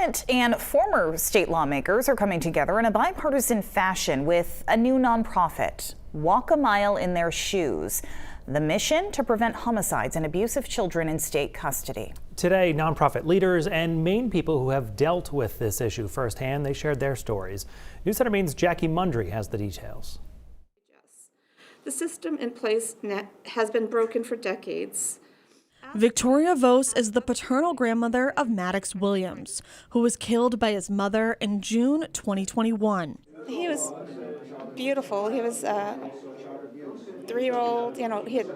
Current and former state lawmakers are coming together in a bipartisan fashion with a new nonprofit, Walk a Mile in Their Shoes. The mission to prevent homicides and abuse of children in state custody. Today, nonprofit leaders and Maine people who have dealt with this issue firsthand, they shared their stories. News Center Maine's Jackie Mundry has the details. The system in place has been broken for decades. Victoria Vos is the paternal grandmother of Maddox Williams, who was killed by his mother in June 2021. He was beautiful. He was a 3-year-old, he had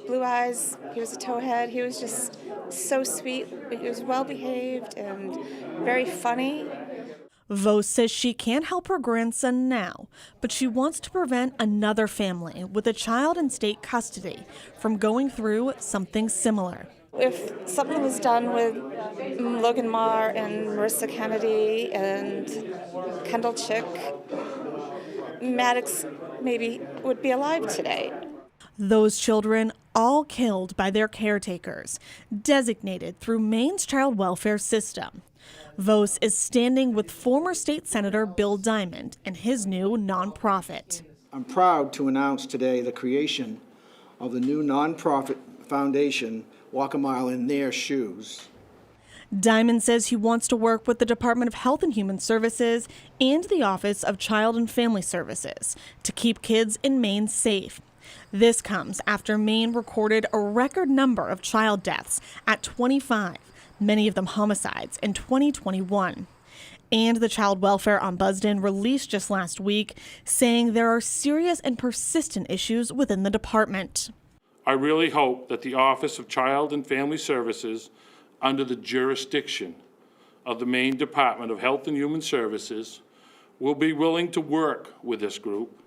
blue eyes, he was a towhead, he was just so sweet. He was well behaved and very funny. Vos says she can't help her grandson now, but she wants to prevent another family with a child in state custody from going through something similar. If something was done with Logan Marr and Marissa Kennedy and Kendall Chick, Maddox maybe would be alive today. Those children all killed by their caretakers, designated through Maine's child welfare system. Vos is standing with former state senator Bill Diamond and his new nonprofit. I'm proud to announce today the creation of the new nonprofit foundation, Walk a Mile in Their Shoes. Diamond says he wants to work with the Department of Health and Human Services and the Office of Child and Family Services to keep kids in Maine safe. This comes after Maine recorded a record number of child deaths at 25, many of them homicides, in 2021. And the Child Welfare Ombudsman released just last week saying there are serious and persistent issues within the department. I really hope that the Office of Child and Family Services, under the jurisdiction of the Maine Department of Health and Human Services, will be willing to work with this group.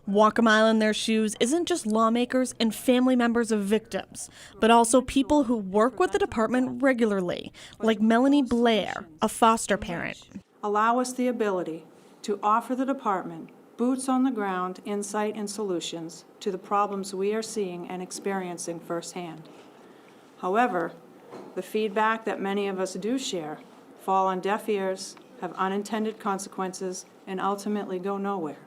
Walk a Mile in Their Shoes isn't just lawmakers and family members of victims, but also people who work with the department regularly, like Melanie Blair, a foster parent. Allow us the ability to offer the department boots on the ground insight and solutions to the problems we are seeing and experiencing firsthand. However, the feedback that many of us do share fall on deaf ears, have unintended consequences, and ultimately go nowhere.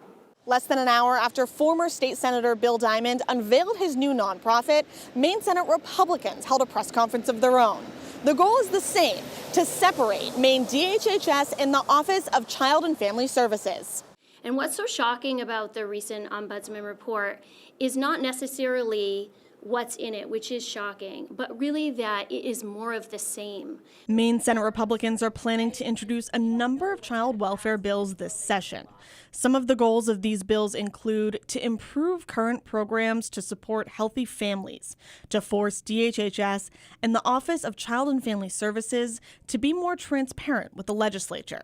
Less than an hour after former state senator Bill Diamond unveiled his new nonprofit, Maine Senate Republicans held a press conference of their own. The goal is the same: to separate Maine DHHS and the Office of Child and Family Services. And what's so shocking about the recent Ombudsman report is not necessarily what's in it, which is shocking, but really that it is more of the same. Maine Senate Republicans are planning to introduce a number of child welfare bills this session. Some of the goals of these bills include to improve current programs to support healthy families, to force DHHS and the Office of Child and Family Services to be more transparent with the legislature,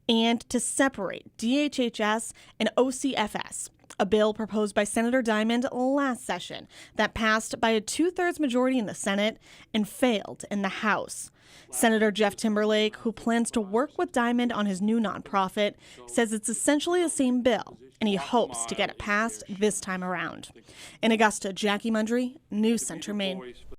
and to separate DHHS and OCFS, a bill proposed by Senator Diamond last session that passed by a 2/3 majority in the Senate and failed in the House. Senator Jeff Timberlake, who plans to work with Diamond on his new nonprofit, says it's essentially the same bill, and he hopes to get it passed this time around. In Augusta, Jackie Mundry, News Center, Maine.